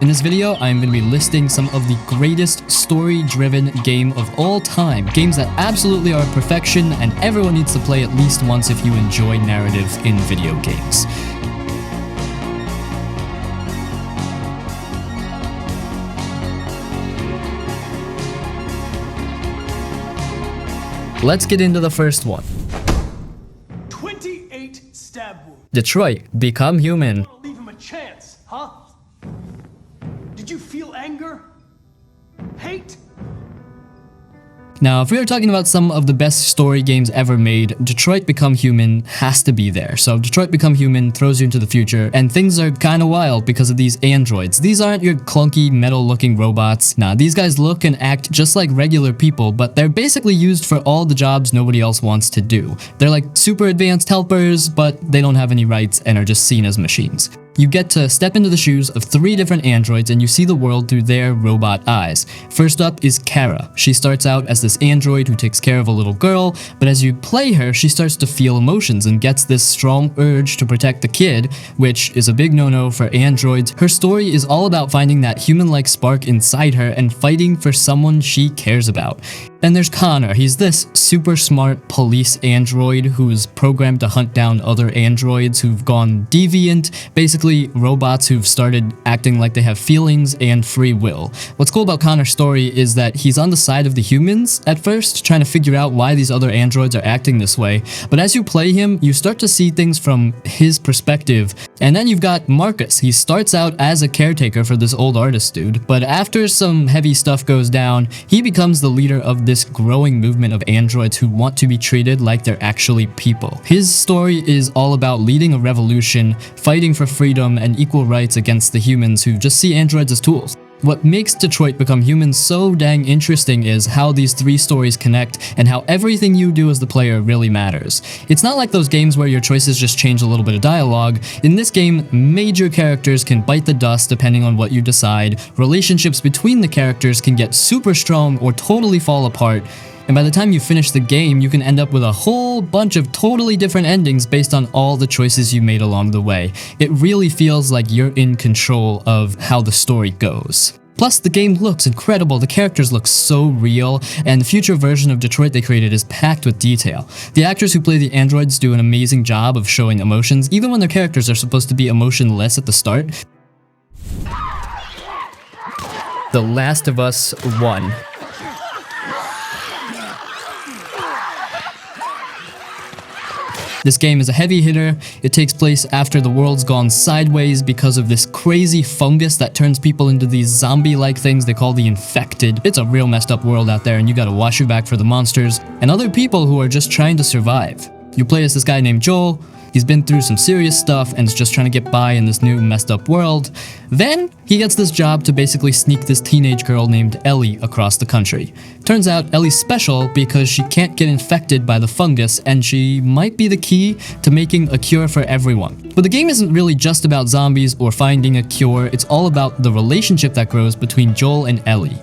In this video, I'm going to be listing some of the greatest story-driven game of all time. Games that absolutely are perfection and everyone needs to play at least once if you enjoy narrative in video games. Let's get into the first one. 28 stab wounds. Detroit, Become Human. Leave him a chance, huh? Did you feel anger? Hate? Now, if we are talking about some of the best story games ever made, Detroit Become Human has to be there. So Detroit Become Human throws you into the future, and things are kinda wild because of these androids. These aren't your clunky, metal-looking robots. Nah, these guys look and act just like regular people, but they're basically used for all the jobs nobody else wants to do. They're like super advanced helpers, but they don't have any rights and are just seen as machines. You get to step into the shoes of 3 different androids and you see the world through their robot eyes. First up is Kara. She starts out as this android who takes care of a little girl, but as you play her, she starts to feel emotions and gets this strong urge to protect the kid, which is a big no-no for androids. Her story is all about finding that human-like spark inside her and fighting for someone she cares about. Then there's Connor. He's this super smart police android who's programmed to hunt down other androids who've gone deviant, basically robots who've started acting like they have feelings and free will. What's cool about Connor's story is that he's on the side of the humans at first, trying to figure out why these other androids are acting this way, but as you play him, you start to see things from his perspective. And then you've got Marcus. He starts out as a caretaker for this old artist dude, but after some heavy stuff goes down, he becomes the leader of this growing movement of androids who want to be treated like they're actually people. His story is all about leading a revolution, fighting for freedom and equal rights against the humans who just see androids as tools. What makes Detroit Become Human so dang interesting is how these 3 stories connect and how everything you do as the player really matters. It's not like those games where your choices just change a little bit of dialogue. In this game, major characters can bite the dust depending on what you decide, relationships between the characters can get super strong or totally fall apart, and by the time you finish the game, you can end up with a whole bunch of totally different endings based on all the choices you made along the way. It really feels like you're in control of how the story goes. Plus, the game looks incredible, the characters look so real, and the future version of Detroit they created is packed with detail. The actors who play the androids do an amazing job of showing emotions, even when their characters are supposed to be emotionless at the start. The Last of Us 1. This game is a heavy hitter. It takes place after the world's gone sideways because of this crazy fungus that turns people into these zombie-like things they call the infected. It's a real messed up world out there and you gotta watch your back for the monsters and other people who are just trying to survive. You play as this guy named Joel. He's been through some serious stuff and is just trying to get by in this new messed up world. Then, he gets this job to basically sneak this teenage girl named Ellie across the country. Turns out Ellie's special because she can't get infected by the fungus and she might be the key to making a cure for everyone. But the game isn't really just about zombies or finding a cure, it's all about the relationship that grows between Joel and Ellie.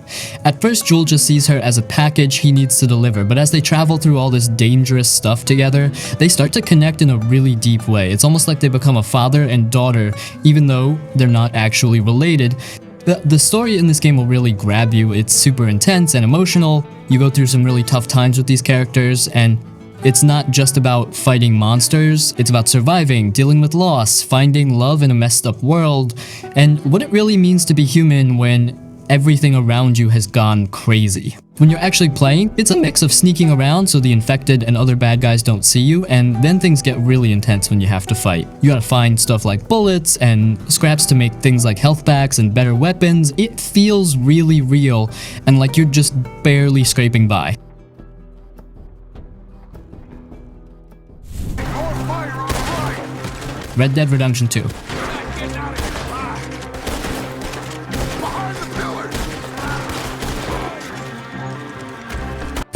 At first, Joel just sees her as a package he needs to deliver, but as they travel through all this dangerous stuff together, they start to connect in a really deep way. It's almost like they become a father and daughter, even though they're not actually related. The story in this game will really grab you. It's super intense and emotional. You go through some really tough times with these characters, and it's not just about fighting monsters. It's about surviving, dealing with loss, finding love in a messed up world, and what it really means to be human when everything around you has gone crazy. When you're actually playing, it's a mix of sneaking around so the infected and other bad guys don't see you, and then things get really intense when you have to fight. You gotta find stuff like bullets and scraps to make things like health packs and better weapons. It feels really real and like you're just barely scraping by. Red Dead Redemption 2.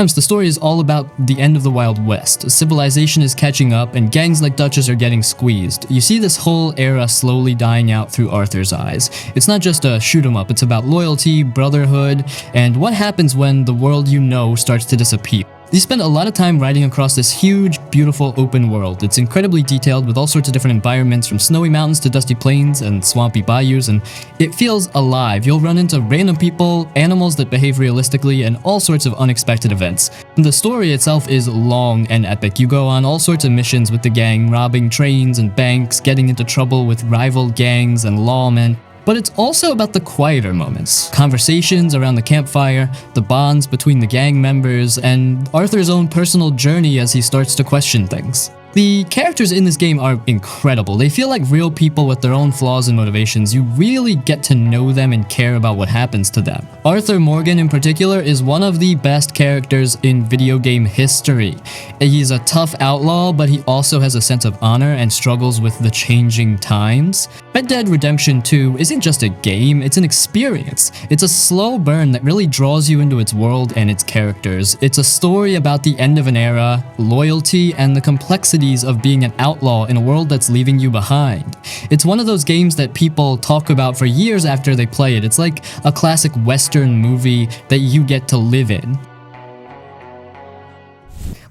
The story is all about the end of the Wild West. Civilization is catching up and gangs like Dutchess are getting squeezed. You see this whole era slowly dying out through Arthur's eyes. It's not just a shoot 'em up, it's about loyalty, brotherhood, and what happens when the world you know starts to disappear. You spend a lot of time riding across this huge, beautiful open world. It's incredibly detailed with all sorts of different environments, from snowy mountains to dusty plains and swampy bayous, and it feels alive. You'll run into random people, animals that behave realistically, and all sorts of unexpected events. The story itself is long and epic. You go on all sorts of missions with the gang, robbing trains and banks, getting into trouble with rival gangs and lawmen. But it's also about the quieter moments, conversations around the campfire, the bonds between the gang members, and Arthur's own personal journey as he starts to question things. The characters in this game are incredible. They feel like real people with their own flaws and motivations. You really get to know them and care about what happens to them. Arthur Morgan in particular is one of the best characters in video game history. He's a tough outlaw, but he also has a sense of honor and struggles with the changing times. Red Dead Redemption 2 isn't just a game, it's an experience. It's a slow burn that really draws you into its world and its characters. It's a story about the end of an era, loyalty, and the complexity of being an outlaw in a world that's leaving you behind. It's one of those games that people talk about for years after they play it. It's like a classic Western movie that you get to live in.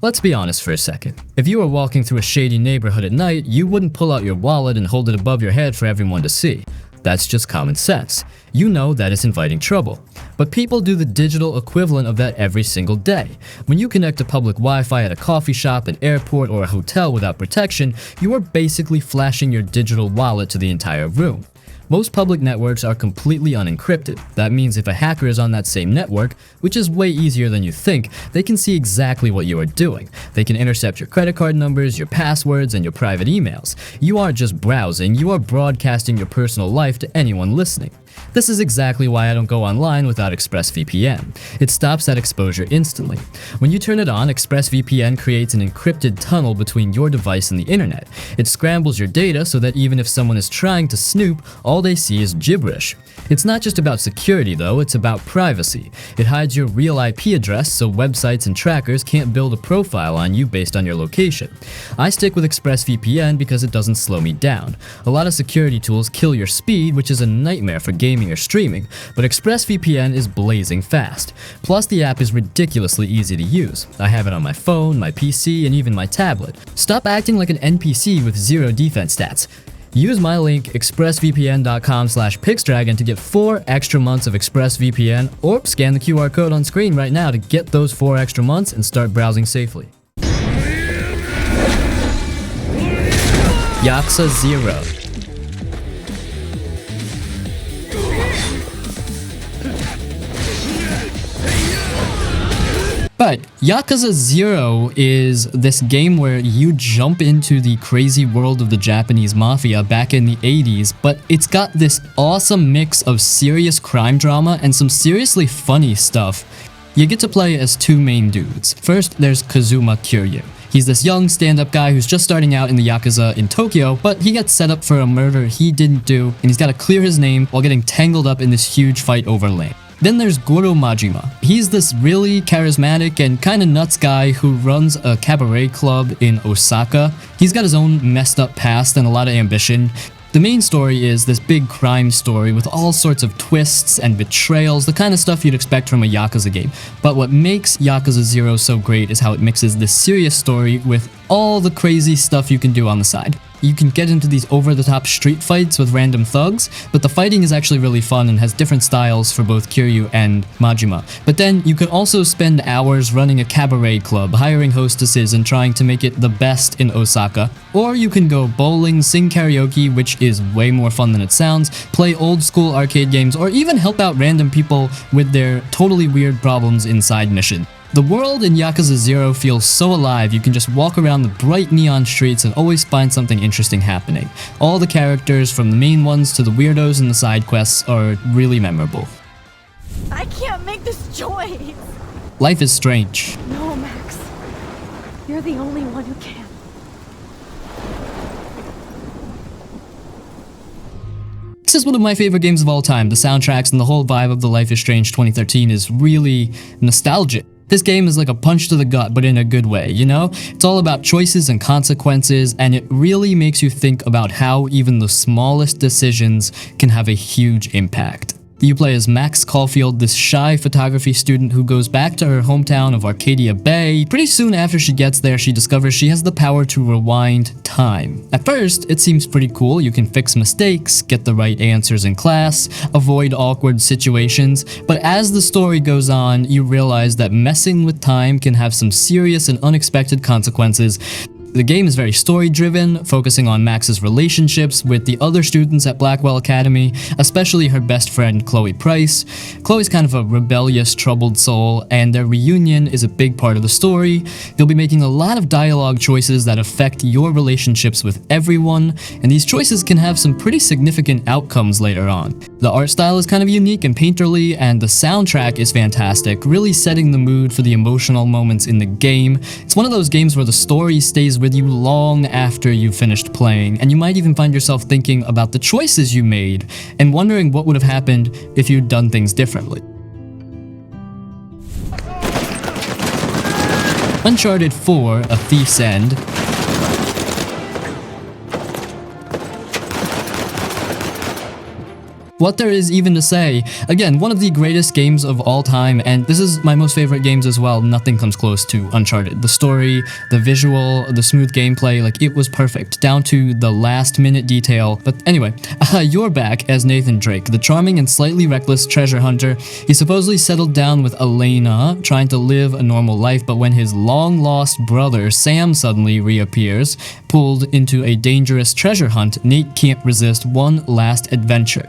Let's be honest for a second. If you were walking through a shady neighborhood at night, you wouldn't pull out your wallet and hold it above your head for everyone to see. That's just common sense. You know that it's inviting trouble. But people do the digital equivalent of that every single day. When you connect to public Wi-Fi at a coffee shop, an airport, or a hotel without protection, you are basically flashing your digital wallet to the entire room. Most public networks are completely unencrypted. That means if a hacker is on that same network, which is way easier than you think, they can see exactly what you are doing. They can intercept your credit card numbers, your passwords, and your private emails. You aren't just browsing, you are broadcasting your personal life to anyone listening. This is exactly why I don't go online without ExpressVPN. It stops that exposure instantly. When you turn it on, ExpressVPN creates an encrypted tunnel between your device and the internet. It scrambles your data so that even if someone is trying to snoop, all they see is gibberish. It's not just about security though, it's about privacy. It hides your real IP address so websites and trackers can't build a profile on you based on your location. I stick with ExpressVPN because it doesn't slow me down. A lot of security tools kill your speed, which is a nightmare for gaming or streaming, but ExpressVPN is blazing fast. Plus the app is ridiculously easy to use. I have it on my phone, my PC, and even my tablet. Stop acting like an NPC with zero defense stats. Use my link expressvpn.com/pixdragon to get 4 extra months of ExpressVPN, or scan the QR code on screen right now to get those 4 extra months and start browsing safely. Yakuza 0. But Yakuza 0 is this game where you jump into the crazy world of the Japanese Mafia back in the 80s, but it's got this awesome mix of serious crime drama and some seriously funny stuff. You get to play as 2 main dudes. First, there's Kazuma Kiryu. He's this young stand-up guy who's just starting out in the Yakuza in Tokyo, but he gets set up for a murder he didn't do, and he's got to clear his name while getting tangled up in this huge fight over land. Then there's Goro Majima. He's this really charismatic and kinda nuts guy who runs a cabaret club in Osaka. He's got his own messed up past and a lot of ambition. The main story is this big crime story with all sorts of twists and betrayals, the kind of stuff you'd expect from a Yakuza game. But what makes Yakuza 0 so great is how it mixes this serious story with all the crazy stuff you can do on the side. You can get into these over-the-top street fights with random thugs, but the fighting is actually really fun and has different styles for both Kiryu and Majima. But then you can also spend hours running a cabaret club, hiring hostesses and trying to make it the best in Osaka. Or you can go bowling, sing karaoke, which is way more fun than it sounds, play old-school arcade games, or even help out random people with their totally weird problems inside mission. The world in Yakuza 0 feels so alive, you can just walk around the bright neon streets and always find something interesting happening. All the characters, from the main ones to the weirdos and the side quests, are really memorable. I can't make this choice! Life is strange. No, Max. You're the only one who can. This is one of my favorite games of all time. The soundtracks and the whole vibe of the Life is Strange 2013 is really nostalgic. This game is like a punch to the gut, but in a good way, you know? It's all about choices and consequences, and it really makes you think about how even the smallest decisions can have a huge impact. You play as Max Caulfield, this shy photography student who goes back to her hometown of Arcadia Bay. Pretty soon after she gets there, she discovers she has the power to rewind time. At first, it seems pretty cool. You can fix mistakes, get the right answers in class, avoid awkward situations, but as the story goes on, you realize that messing with time can have some serious and unexpected consequences. The game is very story-driven, focusing on Max's relationships with the other students at Blackwell Academy, especially her best friend Chloe Price. Chloe's kind of a rebellious, troubled soul, and their reunion is a big part of the story. You'll be making a lot of dialogue choices that affect your relationships with everyone, and these choices can have some pretty significant outcomes later on. The art style is kind of unique and painterly, and the soundtrack is fantastic, really setting the mood for the emotional moments in the game. It's one of those games where the story stays with you long after you've finished playing, and you might even find yourself thinking about the choices you made and wondering what would have happened if you'd done things differently. Uncharted 4: A Thief's End. What there is even to say. Again, one of the greatest games of all time, and this is my most favorite games as well. Nothing comes close to Uncharted. The story, the visual, the smooth gameplay, like it was perfect, down to the last minute detail. But anyway, you're back as Nathan Drake, the charming and slightly reckless treasure hunter. He supposedly settled down with Elena, trying to live a normal life, but when his long-lost brother Sam suddenly reappears, pulled into a dangerous treasure hunt, Nate can't resist one last adventure.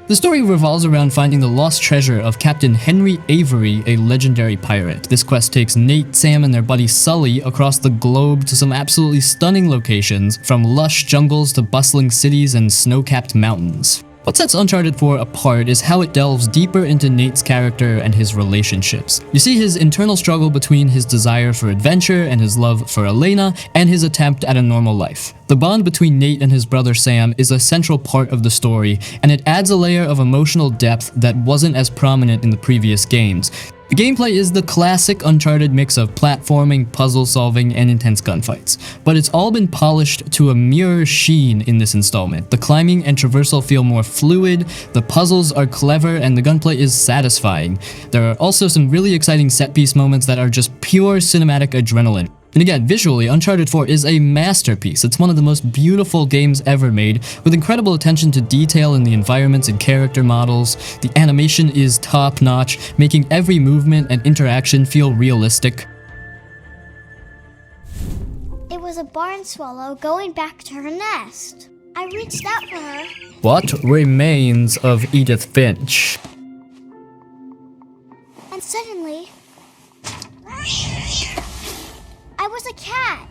The story revolves around finding the lost treasure of Captain Henry Avery, a legendary pirate. This quest takes Nate, Sam, and their buddy Sully across the globe to some absolutely stunning locations, from lush jungles to bustling cities and snow-capped mountains. What sets Uncharted 4 apart is how it delves deeper into Nate's character and his relationships. You see his internal struggle between his desire for adventure and his love for Elena, and his attempt at a normal life. The bond between Nate and his brother Sam is a central part of the story, and it adds a layer of emotional depth that wasn't as prominent in the previous games. The gameplay is the classic Uncharted mix of platforming, puzzle solving, and intense gunfights, but it's all been polished to a mirror sheen in this installment. The climbing and traversal feel more fluid, the puzzles are clever, and the gunplay is satisfying. There are also some really exciting set-piece moments that are just pure cinematic adrenaline. And again, visually, Uncharted 4 is a masterpiece. It's one of the most beautiful games ever made, with incredible attention to detail in the environments and character models. The animation is top-notch, making every movement and interaction feel realistic. It was a barn swallow going back to her nest. I reached out for her. What remains of Edith Finch? And suddenly, I was a cat.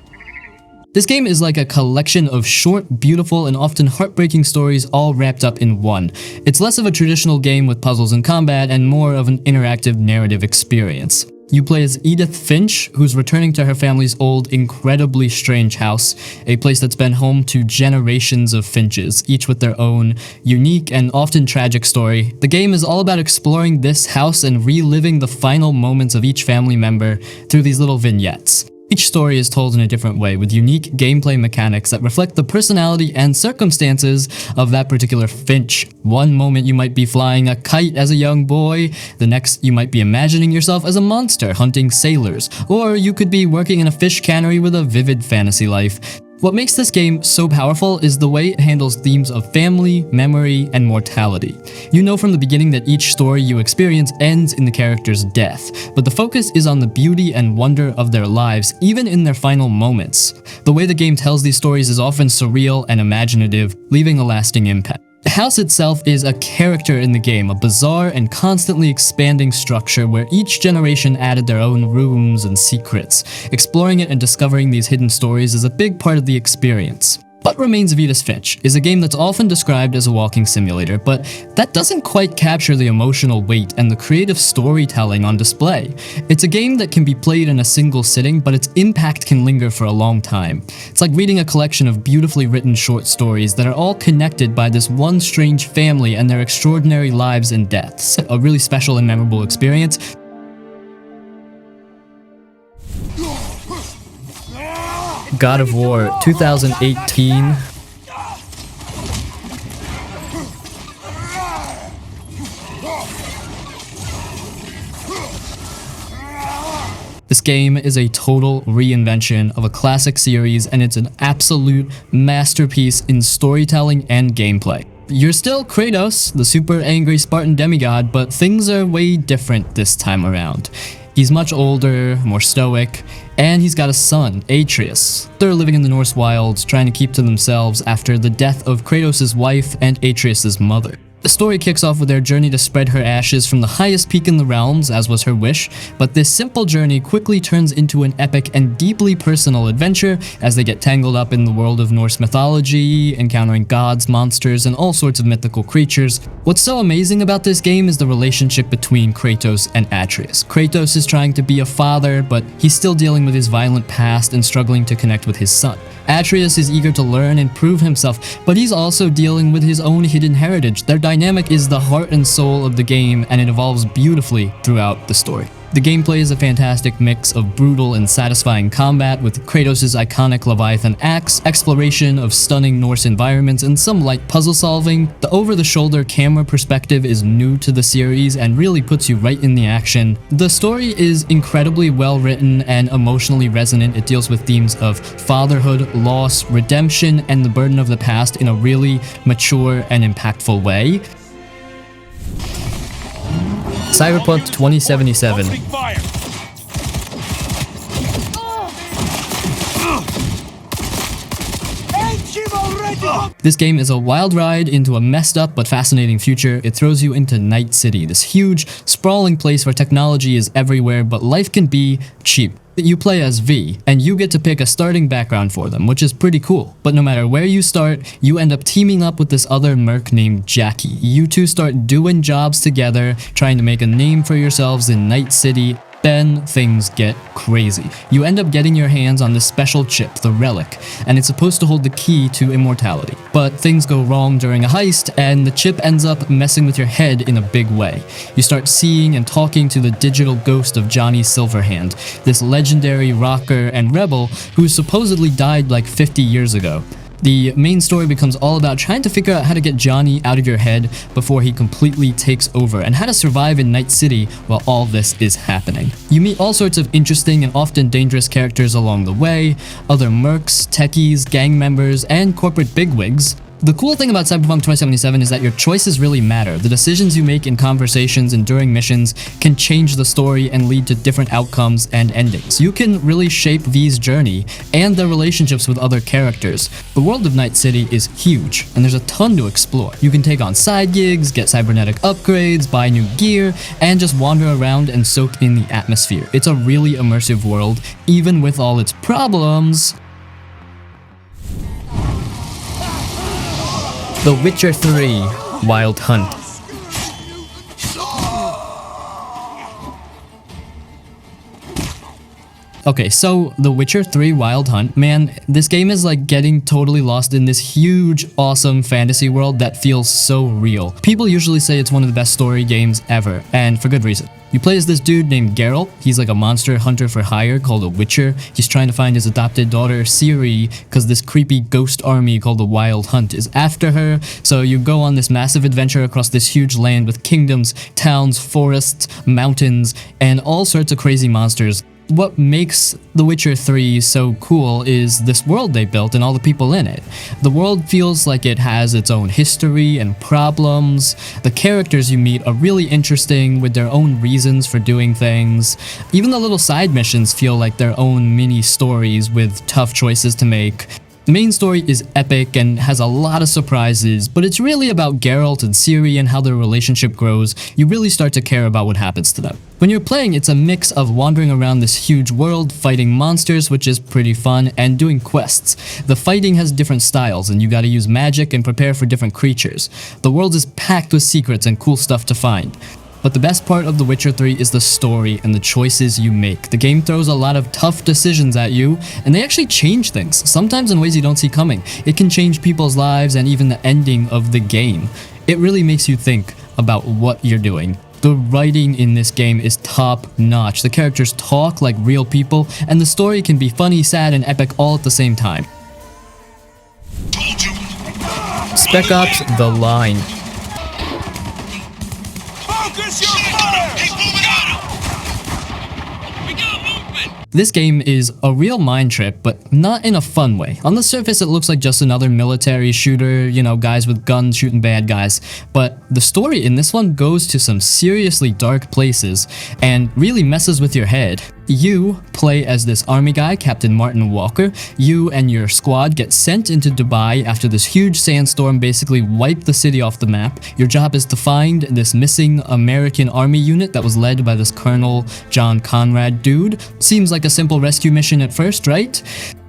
This game is like a collection of short, beautiful, and often heartbreaking stories all wrapped up in one. It's less of a traditional game with puzzles and combat, and more of an interactive narrative experience. You play as Edith Finch, who's returning to her family's old, incredibly strange house, a place that's been home to generations of Finches, each with their own unique and often tragic story. The game is all about exploring this house and reliving the final moments of each family member through these little vignettes. Each story is told in a different way, with unique gameplay mechanics that reflect the personality and circumstances of that particular Finch. One moment you might be flying a kite as a young boy, the next you might be imagining yourself as a monster hunting sailors, or you could be working in a fish cannery with a vivid fantasy life. What makes this game so powerful is the way it handles themes of family, memory, and mortality. You know from the beginning that each story you experience ends in the character's death, but the focus is on the beauty and wonder of their lives, even in their final moments. The way the game tells these stories is often surreal and imaginative, leaving a lasting impact. The house itself is a character in the game, a bizarre and constantly expanding structure where each generation added their own rooms and secrets. Exploring it and discovering these hidden stories is a big part of the experience. What Remains of Edith Finch is a game that's often described as a walking simulator, but that doesn't quite capture the emotional weight and the creative storytelling on display. It's a game that can be played in a single sitting, but its impact can linger for a long time. It's like reading a collection of beautifully written short stories that are all connected by this one strange family and their extraordinary lives and deaths. A really special and memorable experience. God of War 2018. This game is a total reinvention of a classic series, and it's an absolute masterpiece in storytelling and gameplay. You're still Kratos, the super angry Spartan demigod, but things are way different this time around. He's much older, more stoic, and he's got a son, Atreus. They're living in the Norse wilds, trying to keep to themselves after the death of Kratos' wife and Atreus' mother. The story kicks off with their journey to spread her ashes from the highest peak in the realms, as was her wish, but this simple journey quickly turns into an epic and deeply personal adventure as they get tangled up in the world of Norse mythology, encountering gods, monsters, and all sorts of mythical creatures. What's so amazing about this game is the relationship between Kratos and Atreus. Kratos is trying to be a father, but he's still dealing with his violent past and struggling to connect with his son. Atreus is eager to learn and prove himself, but he's also dealing with his own hidden heritage. Their dynamic is the heart and soul of the game, and it evolves beautifully throughout the story. The gameplay is a fantastic mix of brutal and satisfying combat with Kratos' iconic Leviathan axe, exploration of stunning Norse environments, and some light puzzle solving. The over-the-shoulder camera perspective is new to the series and really puts you right in the action. The story is incredibly well written and emotionally resonant. It deals with themes of fatherhood, loss, redemption, and the burden of the past in a really mature and impactful way. Cyberpunk 2077. This game is a wild ride into a messed up but fascinating future. It throws you into Night City, this huge, sprawling place where technology is everywhere, but life can be cheap. You play as V, and you get to pick a starting background for them, which is pretty cool. But no matter where you start, you end up teaming up with this other merc named Jackie. You two start doing jobs together, trying to make a name for yourselves in Night City. Then things get crazy. You end up getting your hands on this special chip, the Relic, and it's supposed to hold the key to immortality. But things go wrong during a heist, and the chip ends up messing with your head in a big way. You start seeing and talking to the digital ghost of Johnny Silverhand, this legendary rocker and rebel who supposedly died like 50 years ago. The main story becomes all about trying to figure out how to get Johnny out of your head before he completely takes over, and how to survive in Night City while all this is happening. You meet all sorts of interesting and often dangerous characters along the way, other mercs, techies, gang members, and corporate bigwigs. The cool thing about Cyberpunk 2077 is that your choices really matter. The decisions you make in conversations and during missions can change the story and lead to different outcomes and endings. You can really shape V's journey and their relationships with other characters. The world of Night City is huge, and there's a ton to explore. You can take on side gigs, get cybernetic upgrades, buy new gear, and just wander around and soak in the atmosphere. It's a really immersive world, even with all its problems. The Witcher 3 Wild Hunt. Okay, so The Witcher 3 Wild Hunt, man, this game is like getting totally lost in this huge, awesome fantasy world that feels so real. People usually say it's one of the best story games ever, and for good reason. You play as this dude named Geralt. He's like a monster hunter for hire called a Witcher. He's trying to find his adopted daughter, Ciri, because this creepy ghost army called the Wild Hunt is after her. So you go on this massive adventure across this huge land with kingdoms, towns, forests, mountains, and all sorts of crazy monsters. What makes The Witcher 3 so cool is this world they built and all the people in it. The world feels like it has its own history and problems. The characters you meet are really interesting with their own reasons for doing things. Even the little side missions feel like their own mini stories with tough choices to make. The main story is epic and has a lot of surprises, but it's really about Geralt and Ciri and how their relationship grows. You really start to care about what happens to them. When you're playing, it's a mix of wandering around this huge world, fighting monsters, which is pretty fun, and doing quests. The fighting has different styles, and you gotta use magic and prepare for different creatures. The world is packed with secrets and cool stuff to find. But the best part of The Witcher 3 is the story and the choices you make. The game throws a lot of tough decisions at you, and they actually change things, sometimes in ways you don't see coming. It can change people's lives and even the ending of the game. It really makes you think about what you're doing. The writing in this game is top notch. The characters talk like real people, and the story can be funny, sad, and epic all at the same time. Spec Ops: The Line. Focus your fire! Keep moving on! We got movement! This game is a real mind trip, but not in a fun way. On the surface, it looks like just another military shooter, you know, guys with guns shooting bad guys. But the story in this one goes to some seriously dark places and really messes with your head. You play as this army guy, Captain Martin Walker. You and your squad get sent into Dubai after this huge sandstorm basically wiped the city off the map. Your job is to find this missing American army unit that was led by this Colonel John Conrad dude. Seems like a simple rescue mission at first, right?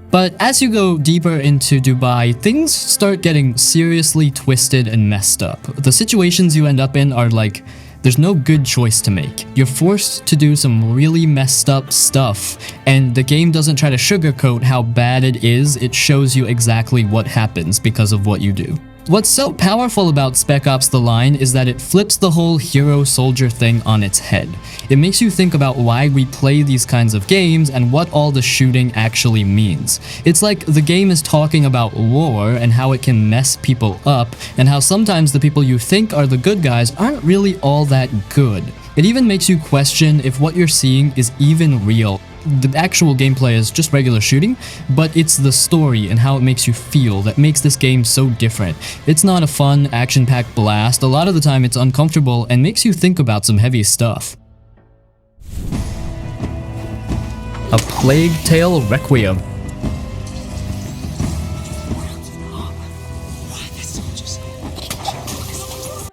But as you go deeper into Dubai, things start getting seriously twisted and messed up. The situations you end up in are like, there's no good choice to make. You're forced to do some really messed up stuff, and the game doesn't try to sugarcoat how bad it is, it shows you exactly what happens because of what you do. What's so powerful about Spec Ops: The Line is that it flips the whole hero-soldier thing on its head. It makes you think about why we play these kinds of games and what all the shooting actually means. It's like the game is talking about war and how it can mess people up, and how sometimes the people you think are the good guys aren't really all that good. It even makes you question if what you're seeing is even real. The actual gameplay is just regular shooting, but it's the story and how it makes you feel that makes this game so different. It's not a fun, action-packed blast. A lot of the time it's uncomfortable and makes you think about some heavy stuff. A Plague Tale Requiem.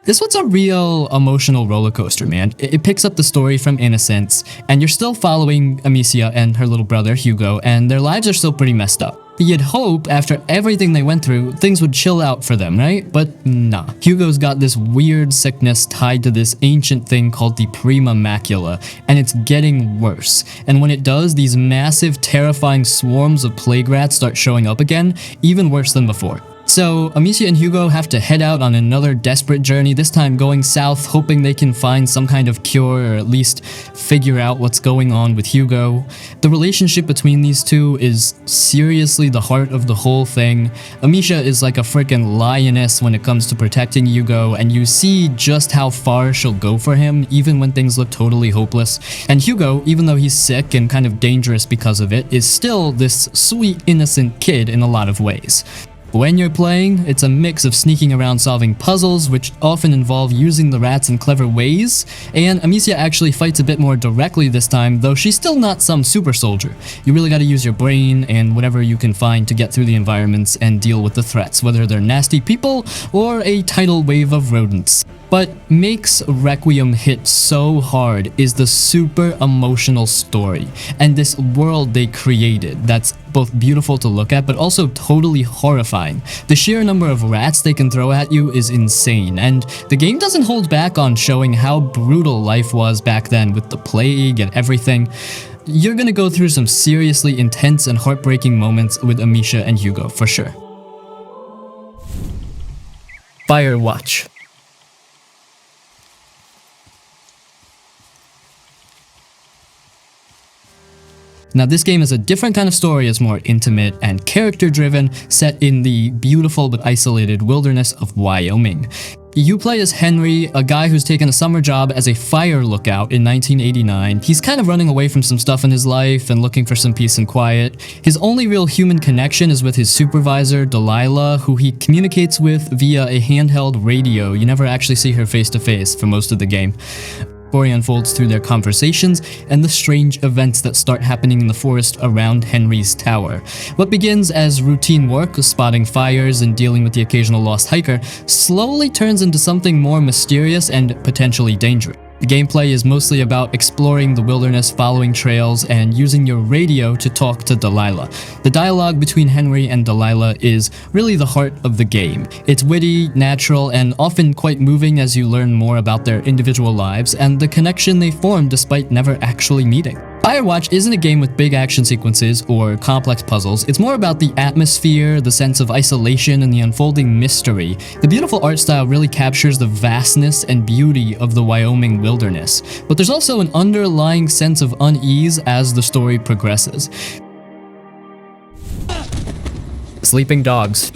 This one's a real emotional roller coaster, man. It picks up the story from Innocence, and you're still following Amicia and her little brother, Hugo, and their lives are still pretty messed up. You'd hope, after everything they went through, things would chill out for them, right? But nah. Hugo's got this weird sickness tied to this ancient thing called the Prima Macula, and it's getting worse. And when it does, these massive, terrifying swarms of plague rats start showing up again, even worse than before. So, Amicia and Hugo have to head out on another desperate journey, this time going south, hoping they can find some kind of cure or at least figure out what's going on with Hugo. The relationship between these two is seriously the heart of the whole thing. Amicia is like a freaking lioness when it comes to protecting Hugo, and you see just how far she'll go for him, even when things look totally hopeless. And Hugo, even though he's sick and kind of dangerous because of it, is still this sweet, innocent kid in a lot of ways. When you're playing, it's a mix of sneaking around solving puzzles, which often involve using the rats in clever ways, and Amicia actually fights a bit more directly this time, though she's still not some super soldier. You really gotta use your brain and whatever you can find to get through the environments and deal with the threats, whether they're nasty people or a tidal wave of rodents. But makes Requiem hit so hard is the super emotional story and this world they created that's both beautiful to look at but also totally horrifying. The sheer number of rats they can throw at you is insane, and the game doesn't hold back on showing how brutal life was back then with the plague and everything. You're gonna go through some seriously intense and heartbreaking moments with Amicia and Hugo for sure. Firewatch. Now this game is a different kind of story. It's more intimate and character-driven, set in the beautiful but isolated wilderness of Wyoming. You play as Henry, a guy who's taken a summer job as a fire lookout in 1989. He's kind of running away from some stuff in his life and looking for some peace and quiet. His only real human connection is with his supervisor, Delilah, who he communicates with via a handheld radio. You never actually see her face to face for most of the game. Story unfolds through their conversations and the strange events that start happening in the forest around Henry's tower. What begins as routine work, spotting fires and dealing with the occasional lost hiker, slowly turns into something more mysterious and potentially dangerous. The gameplay is mostly about exploring the wilderness, following trails, and using your radio to talk to Delilah. The dialogue between Henry and Delilah is really the heart of the game. It's witty, natural, and often quite moving as you learn more about their individual lives and the connection they form despite never actually meeting. Firewatch isn't a game with big action sequences or complex puzzles. It's more about the atmosphere, the sense of isolation, and the unfolding mystery. The beautiful art style really captures the vastness and beauty of the Wyoming wilderness, but there's also an underlying sense of unease as the story progresses. Sleeping dogs.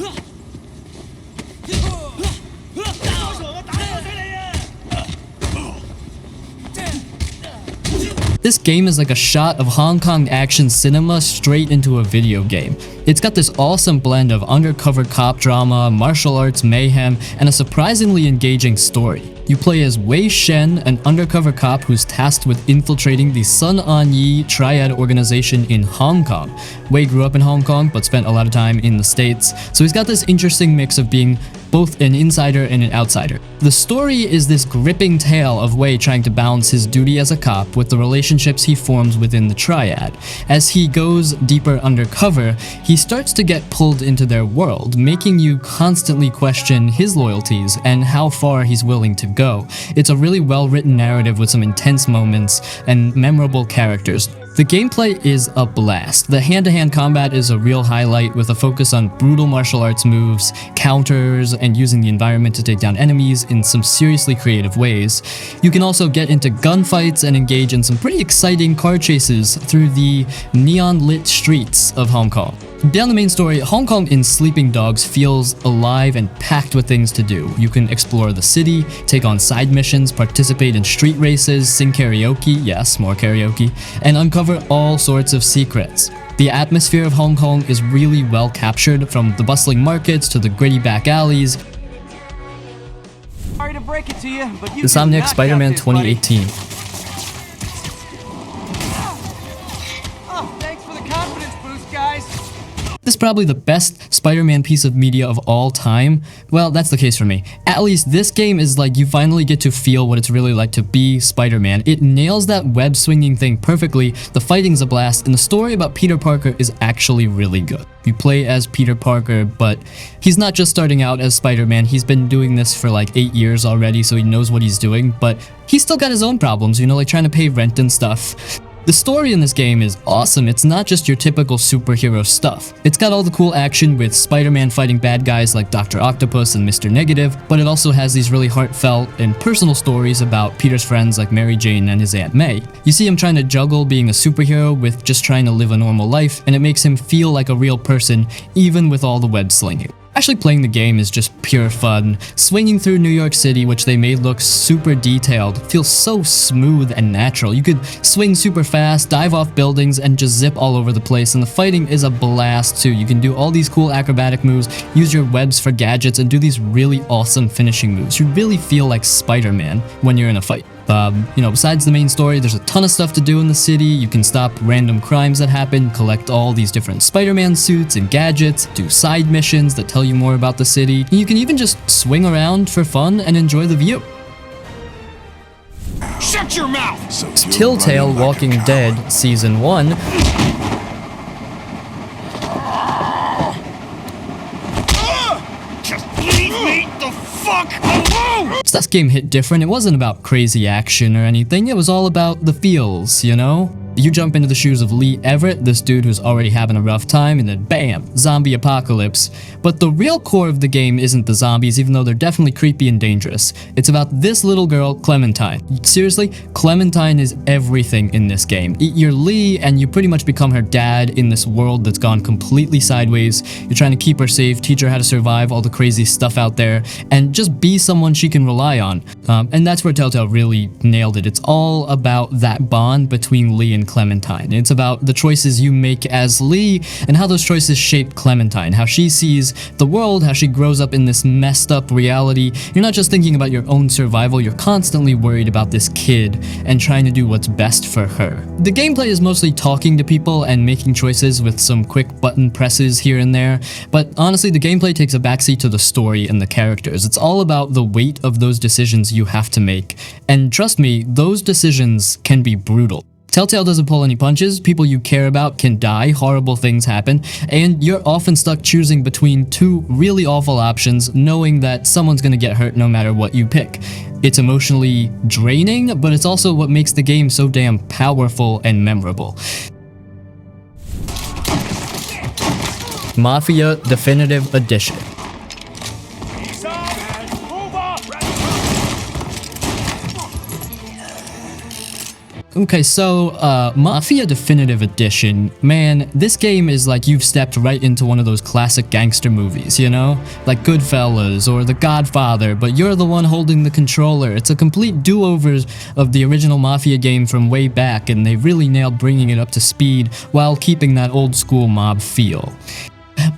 This game is like a shot of Hong Kong action cinema straight into a video game. It's got this awesome blend of undercover cop drama, martial arts mayhem, and a surprisingly engaging story. You play as Wei Shen, an undercover cop who's tasked with infiltrating the Sun On Yee triad organization in Hong Kong. Wei grew up in Hong Kong but spent a lot of time in the States, so he's got this interesting mix of being both an insider and an outsider. The story is this gripping tale of Wei trying to balance his duty as a cop with the relationships he forms within the triad. As he goes deeper undercover, he starts to get pulled into their world, making you constantly question his loyalties and how far he's willing to go. It's a really well-written narrative with some intense moments and memorable characters. The gameplay is a blast. The hand-to-hand combat is a real highlight with a focus on brutal martial arts moves, counters, and using the environment to take down enemies in some seriously creative ways. You can also get into gunfights and engage in some pretty exciting car chases through the neon-lit streets of Hong Kong. Beyond the main story, Hong Kong in Sleeping Dogs feels alive and packed with things to do. You can explore the city, take on side missions, participate in street races, sing karaoke, yes, more karaoke, and uncover all sorts of secrets. The atmosphere of Hong Kong is really well captured, from the bustling markets to the gritty back alleys. Sorry to break it to you, but you Insomniac cannot Spider-Man count this, buddy. 2018. Oh, thanks for the confidence boost, guys. This is probably the best Spider-Man piece of media of all time. Well, that's the case for me. At least this game is like you finally get to feel what it's really like to be Spider-Man. It nails that web-swinging thing perfectly, the fighting's a blast, and the story about Peter Parker is actually really good. You play as Peter Parker, but he's not just starting out as Spider-Man. He's been doing this for like 8 years already, so he knows what he's doing, but he's still got his own problems, you know, like trying to pay rent and stuff. The story in this game is awesome. It's not just your typical superhero stuff. It's got all the cool action with Spider-Man fighting bad guys like Dr. Octopus and Mr. Negative, but it also has these really heartfelt and personal stories about Peter's friends like Mary Jane and his Aunt May. You see him trying to juggle being a superhero with just trying to live a normal life, and it makes him feel like a real person even with all the web slinging. Actually playing the game is just pure fun. Swinging through New York City, which they made look super detailed, feels so smooth and natural. You could swing super fast, dive off buildings, and just zip all over the place, and the fighting is a blast too. You can do all these cool acrobatic moves, use your webs for gadgets, and do these really awesome finishing moves. You really feel like Spider-Man when you're in a fight. You know, besides the main story, there's a ton of stuff to do in the city. You can stop random crimes that happen, collect all these different Spider-Man suits and gadgets, do side missions that tell you more about the city. And you can even just swing around for fun and enjoy the view. Shut your mouth! Telltale Walking Dead Season 1. Just leave me the fuck alone! So this game hit different. It wasn't about crazy action or anything. It was all about the feels, you know? You jump into the shoes of Lee Everett, this dude who's already having a rough time, and then bam, zombie apocalypse. But the real core of the game isn't the zombies, even though they're definitely creepy and dangerous. It's about this little girl, Clementine. Seriously, Clementine is everything in this game. You're Lee, and you pretty much become her dad in this world that's gone completely sideways. You're trying to keep her safe, teach her how to survive all the crazy stuff out there, and just be someone she can rely on. And that's where Telltale really nailed it. It's all about that bond between Lee and Clementine. It's about the choices you make as Lee and how those choices shape Clementine, how she sees the world, how she grows up in this messed up reality. You're not just thinking about your own survival, you're constantly worried about this kid and trying to do what's best for her. The gameplay is mostly talking to people and making choices with some quick button presses here and there, but honestly the gameplay takes a backseat to the story and the characters. It's all about the weight of those decisions you have to make, and trust me, those decisions can be brutal. Telltale doesn't pull any punches, people you care about can die, horrible things happen, and you're often stuck choosing between two really awful options, knowing that someone's gonna get hurt no matter what you pick. It's emotionally draining, but it's also what makes the game so damn powerful and memorable. Mafia Definitive Edition. Okay, so Mafia Definitive Edition, man, this game is like you've stepped right into one of those classic gangster movies, you know? Like Goodfellas or The Godfather, but you're the one holding the controller. It's a complete do-over of the original Mafia game from way back, and they really nailed bringing it up to speed while keeping that old school mob feel.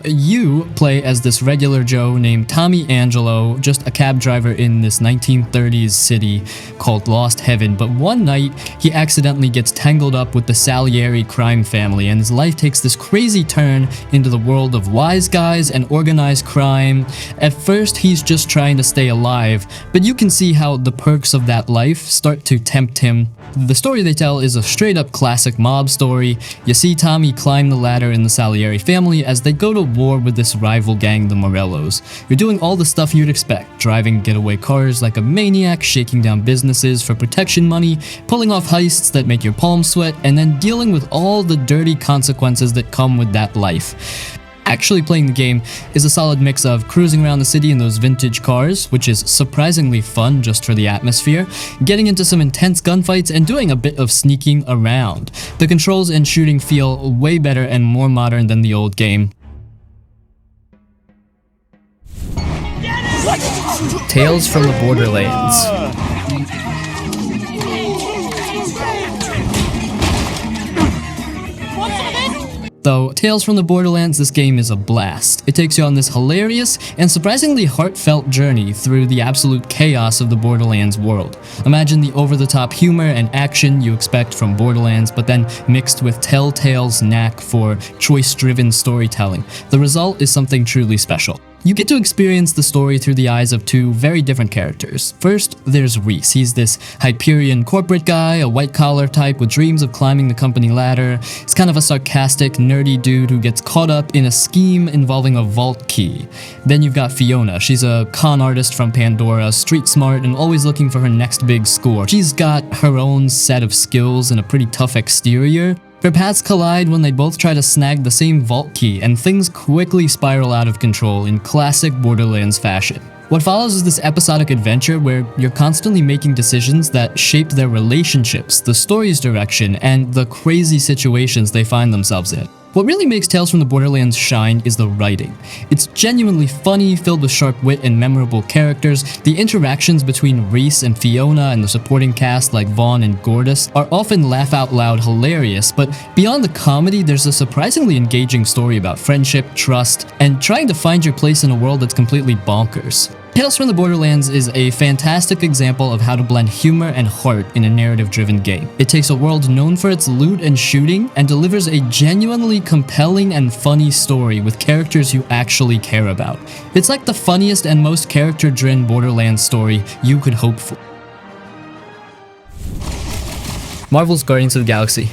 You play as this regular Joe named Tommy Angelo, just a cab driver in this 1930s city called Lost Heaven, but one night he accidentally gets tangled up with the Salieri crime family and his life takes this crazy turn into the world of wise guys and organized crime. At first he's just trying to stay alive, but you can see how the perks of that life start to tempt him. The story they tell is a straight up classic mob story. You see Tommy climb the ladder in the Salieri family as they go to war with this rival gang, the Morellos. You're doing all the stuff you'd expect, driving getaway cars like a maniac, shaking down businesses for protection money, pulling off heists that make your palms sweat, and then dealing with all the dirty consequences that come with that life. Actually playing the game is a solid mix of cruising around the city in those vintage cars, which is surprisingly fun just for the atmosphere, getting into some intense gunfights, and doing a bit of sneaking around. The controls and shooting feel way better and more modern than the old game. Tales from the Borderlands. Though Tales from the Borderlands, this game is a blast. It takes you on this hilarious and surprisingly heartfelt journey through the absolute chaos of the Borderlands world. Imagine the over-the-top humor and action you expect from Borderlands, but then mixed with Telltale's knack for choice-driven storytelling. The result is something truly special. You get to experience the story through the eyes of two very different characters. First, there's Reese. He's this Hyperion corporate guy, a white-collar type with dreams of climbing the company ladder. He's kind of a sarcastic, nerdy dude who gets caught up in a scheme involving a vault key. Then you've got Fiona. She's a con artist from Pandora, street smart and always looking for her next big score. She's got her own set of skills and a pretty tough exterior. Their paths collide when they both try to snag the same vault key, and things quickly spiral out of control in classic Borderlands fashion. What follows is this episodic adventure where you're constantly making decisions that shape their relationships, the story's direction, and the crazy situations they find themselves in. What really makes Tales from the Borderlands shine is the writing. It's genuinely funny, filled with sharp wit and memorable characters. The interactions between Reese and Fiona and the supporting cast like Vaughn and Gordis are often laugh-out-loud hilarious, but beyond the comedy, there's a surprisingly engaging story about friendship, trust, and trying to find your place in a world that's completely bonkers. Tales from the Borderlands is a fantastic example of how to blend humor and heart in a narrative-driven game. It takes a world known for its loot and shooting and delivers a genuinely compelling and funny story with characters you actually care about. It's like the funniest and most character-driven Borderlands story you could hope for. Marvel's Guardians of the Galaxy.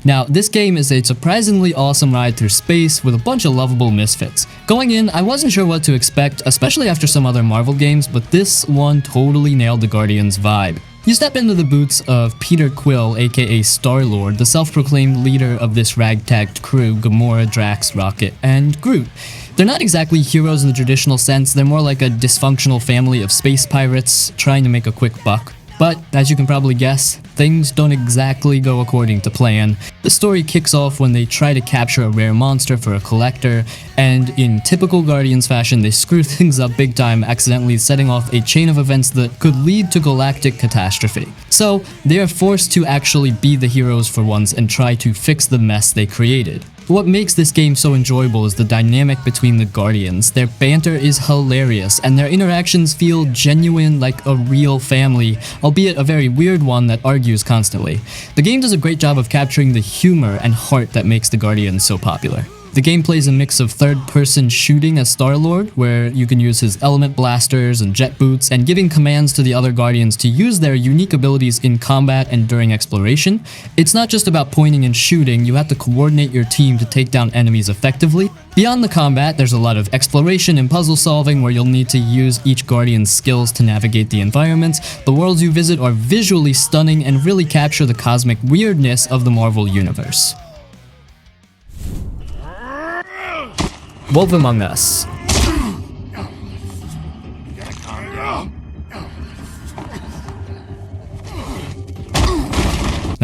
Now, this game is a surprisingly awesome ride through space with a bunch of lovable misfits. Going in, I wasn't sure what to expect, especially after some other Marvel games, but this one totally nailed the Guardians vibe. You step into the boots of Peter Quill, aka Star-Lord, the self-proclaimed leader of this ragtag crew, Gamora, Drax, Rocket, and Groot. They're not exactly heroes in the traditional sense, they're more like a dysfunctional family of space pirates trying to make a quick buck. But, as you can probably guess, things don't exactly go according to plan. The story kicks off when they try to capture a rare monster for a collector, and in typical Guardians fashion, they screw things up big time, accidentally setting off a chain of events that could lead to galactic catastrophe. So, they are forced to actually be the heroes for once and try to fix the mess they created. What makes this game so enjoyable is the dynamic between the Guardians. Their banter is hilarious, and their interactions feel genuine like a real family, albeit a very weird one that argues constantly. The game does a great job of capturing the humor and heart that makes the Guardians so popular. The game plays a mix of third-person shooting as Star-Lord, where you can use his element blasters and jet boots, and giving commands to the other Guardians to use their unique abilities in combat and during exploration. It's not just about pointing and shooting, you have to coordinate your team to take down enemies effectively. Beyond the combat, there's a lot of exploration and puzzle solving where you'll need to use each Guardian's skills to navigate the environments. The worlds you visit are visually stunning and really capture the cosmic weirdness of the Marvel Universe. Wolf Among Us.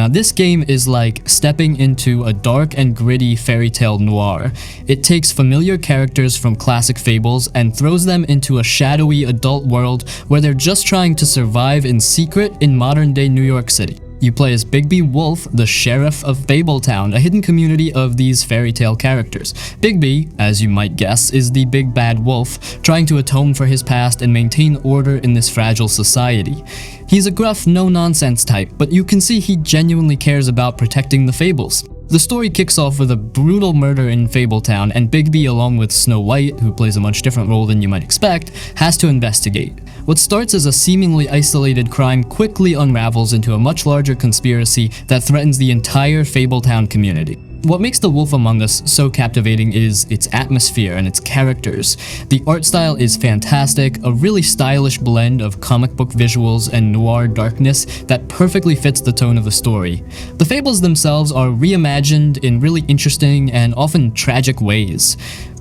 Now, this game is like stepping into a dark and gritty fairy tale noir. It takes familiar characters from classic fables and throws them into a shadowy adult world where they're just trying to survive in secret in modern-day New York City. You play as Bigby Wolf, the sheriff of Fabletown, a hidden community of these fairy tale characters. Bigby, as you might guess, is the big bad wolf, trying to atone for his past and maintain order in this fragile society. He's a gruff, no-nonsense type, but you can see he genuinely cares about protecting the fables. The story kicks off with a brutal murder in Fabletown, and Bigby, along with Snow White, who plays a much different role than you might expect, has to investigate. What starts as a seemingly isolated crime quickly unravels into a much larger conspiracy that threatens the entire Fabletown community. What makes The Wolf Among Us so captivating is its atmosphere and its characters. The art style is fantastic, a really stylish blend of comic book visuals and noir darkness that perfectly fits the tone of the story. The fables themselves are reimagined in really interesting and often tragic ways.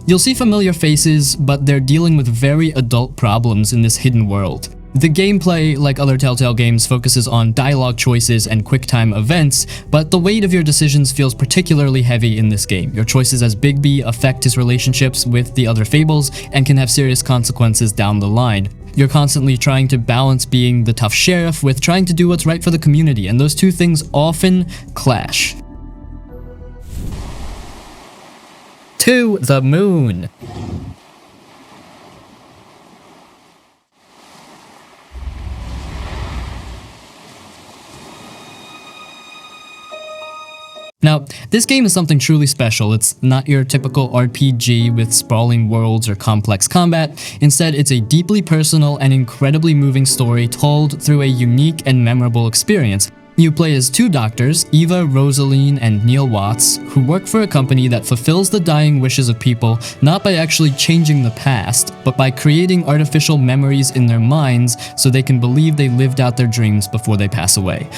You'll see familiar faces, but they're dealing with very adult problems in this hidden world. The gameplay, like other Telltale games, focuses on dialogue choices and quick-time events, but the weight of your decisions feels particularly heavy in this game. Your choices as Bigby affect his relationships with the other fables and can have serious consequences down the line. You're constantly trying to balance being the tough sheriff with trying to do what's right for the community, and those two things often clash. To the moon. Now, this game is something truly special. It's not your typical RPG with sprawling worlds or complex combat. Instead, it's a deeply personal and incredibly moving story told through a unique and memorable experience. You play as two doctors, Eva Rosaline and Neil Watts, who work for a company that fulfills the dying wishes of people not by actually changing the past, but by creating artificial memories in their minds so they can believe they lived out their dreams before they pass away.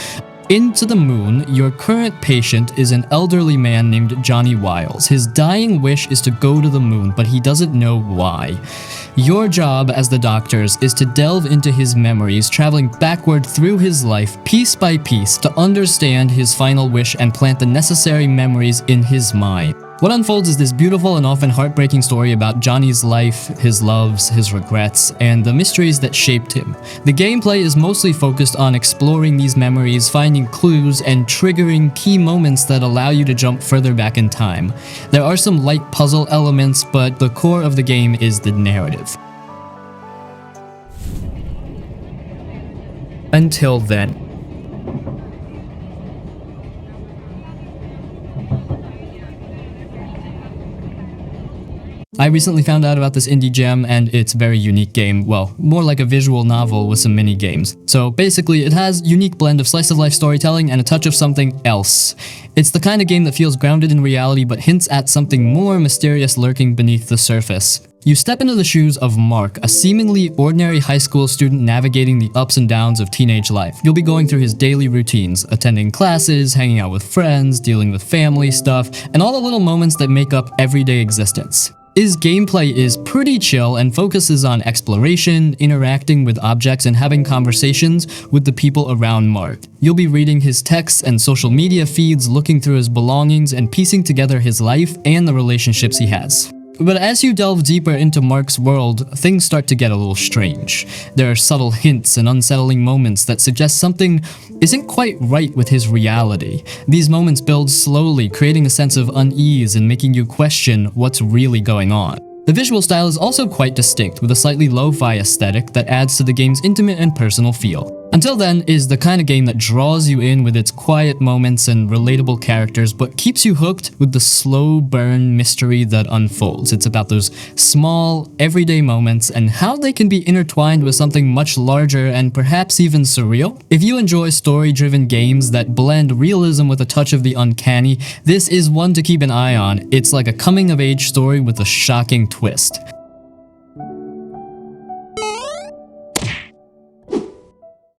Into the Moon, your current patient is an elderly man named Johnny Wiles. His dying wish is to go to the moon, but he doesn't know why. Your job as the doctors is to delve into his memories, traveling backward through his life, piece by piece, to understand his final wish and plant the necessary memories in his mind. What unfolds is this beautiful and often heartbreaking story about Johnny's life, his loves, his regrets, and the mysteries that shaped him. The gameplay is mostly focused on exploring these memories, finding clues, and triggering key moments that allow you to jump further back in time. There are some light puzzle elements, but the core of the game is the narrative. Until then. I recently found out about this indie gem and its very unique game, well, more like a visual novel with some mini games. So basically, it has a unique blend of slice-of-life storytelling and a touch of something else. It's the kind of game that feels grounded in reality but hints at something more mysterious lurking beneath the surface. You step into the shoes of Mark, a seemingly ordinary high school student navigating the ups and downs of teenage life. You'll be going through his daily routines, attending classes, hanging out with friends, dealing with family stuff, and all the little moments that make up everyday existence. His gameplay is pretty chill and focuses on exploration, interacting with objects, and having conversations with the people around Mark. You'll be reading his texts and social media feeds, looking through his belongings, and piecing together his life and the relationships he has. But as you delve deeper into Mark's world, things start to get a little strange. There are subtle hints and unsettling moments that suggest something isn't quite right with his reality. These moments build slowly, creating a sense of unease and making you question what's really going on. The visual style is also quite distinct, with a slightly lo-fi aesthetic that adds to the game's intimate and personal feel. Until Then is the kind of game that draws you in with its quiet moments and relatable characters, but keeps you hooked with the slow burn mystery that unfolds. It's about those small, everyday moments and how they can be intertwined with something much larger and perhaps even surreal. If you enjoy story-driven games that blend realism with a touch of the uncanny, this is one to keep an eye on. It's like a coming-of-age story with a shocking twist.